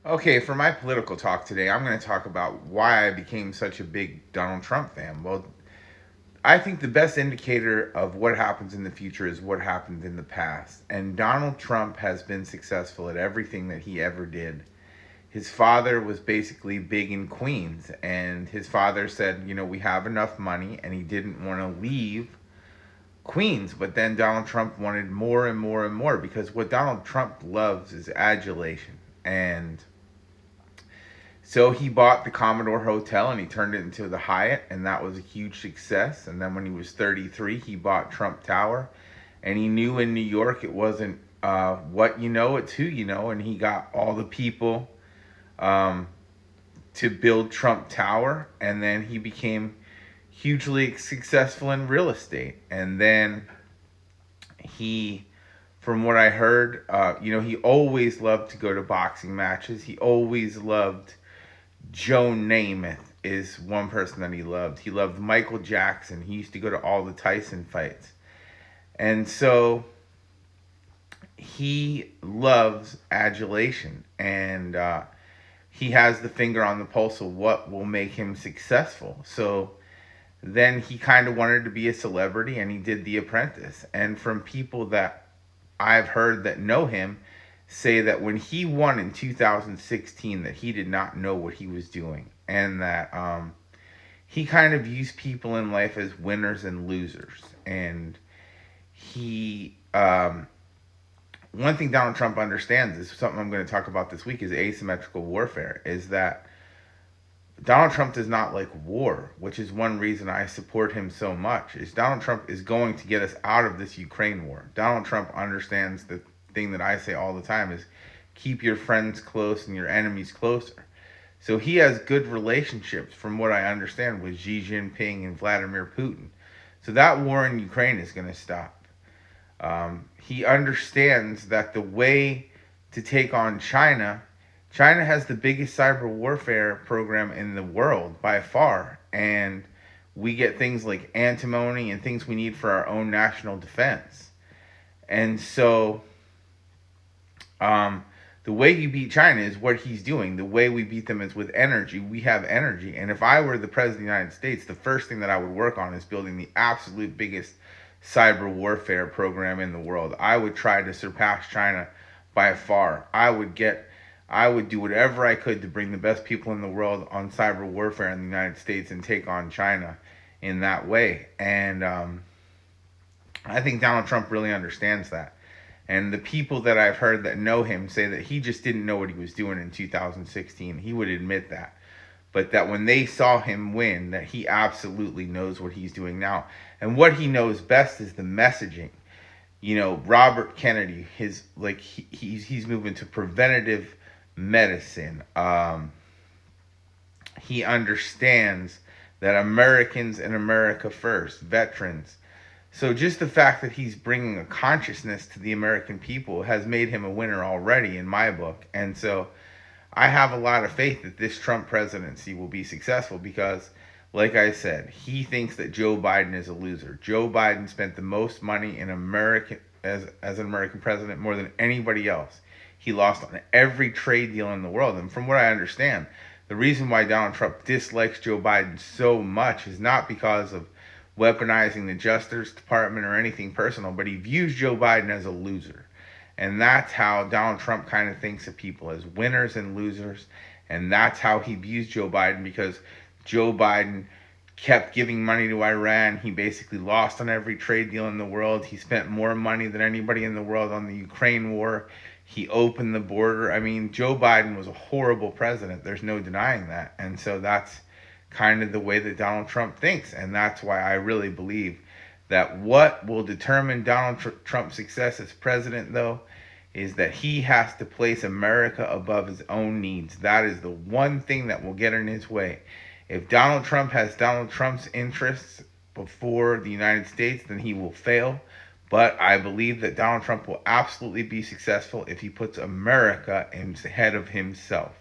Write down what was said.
Okay, for my political talk today, I'm going to talk about why I became such a big Donald Trump fan. Well, I think the best indicator of what happens in the future is what happened in the past. And Donald Trump has been successful at everything that he ever did. His father was basically big in Queens, and his father said, we have enough money, and he didn't want to leave Queens. But then Donald Trump wanted more and more and more because what Donald Trump loves is adulation. And so he bought the Commodore Hotel and he turned it into the Hyatt, and that was a huge success. And then when he was 33, he bought Trump Tower, and he knew in New York it wasn't what you know, it's who you know. And he got all the people um, to build Trump Tower, and then he became hugely successful in real estate. And then he, from what I heard, he always loved to go to boxing matches. He always loved Joe Namath is one person that he loved. He loved Michael Jackson. He used to go to all the Tyson fights. And so he loves adulation. And he has the finger on the pulse of what will make him successful. So then he kind of wanted to be a celebrity, and he did The Apprentice. And from people that I've heard that know him, say that when he won in 2016 that he did not know what he was doing, and that he kind of views people in life as winners and losers. And he one thing Donald Trump understands is something I'm going to talk about this week is asymmetrical warfare, is that Donald Trump does not like war, which is one reason I support him so much. Is Donald Trump is going to get us out of this Ukraine war. Donald Trump understands the thing that I say all the time is keep your friends close and your enemies closer. So he has good relationships, from what I understand, with Xi Jinping and Vladimir Putin. So that war in Ukraine is going to stop. He understands that the way to take on China has the biggest cyber warfare program in the world by far. And we get things like antimony and things we need for our own national defense. And so the way you beat China is what he's doing. The way we beat them is with energy. We have energy. And if I were the president of the United States, the first thing that I would work on is building the absolute biggest cyber warfare program in the world. I would try to surpass China by far. I would do whatever I could to bring the best people in the world on cyber warfare in the United States and take on China in that way. And I think Donald Trump really understands that. And the people that I've heard that know him say that he just didn't know what he was doing in 2016. He would admit that. But that when they saw him win, that he absolutely knows what he's doing now. And what he knows best is the messaging. Robert Kennedy, he's moving to preventative medicine. He understands that Americans and America first, veterans. So just the fact that he's bringing a consciousness to the American people has made him a winner already in my book. And so I have a lot of faith that this Trump presidency will be successful because, like I said, he thinks that Joe Biden is a loser. Joe Biden spent the most money in American as an American president, more than anybody else. He lost on every trade deal in the world. And from what I understand, the reason why Donald Trump dislikes Joe Biden so much is not because of weaponizing the Justice Department or anything personal, but he views Joe Biden as a loser. And that's how Donald Trump kind of thinks of people, as winners and losers. And that's how he views Joe Biden, because Joe Biden kept giving money to Iran. He basically lost on every trade deal in the world. He spent more money than anybody in the world on the Ukraine war. He opened the border. I mean, Joe Biden was a horrible president. There's no denying that. And so that's kind of the way that Donald Trump thinks. And that's why I really believe that what will determine Donald Trump's success as president, though, is that he has to place America above his own needs. That is the one thing that will get in his way. If Donald Trump has Donald Trump's interests before the United States, then he will fail. But I believe that Donald Trump will absolutely be successful if he puts America ahead of himself.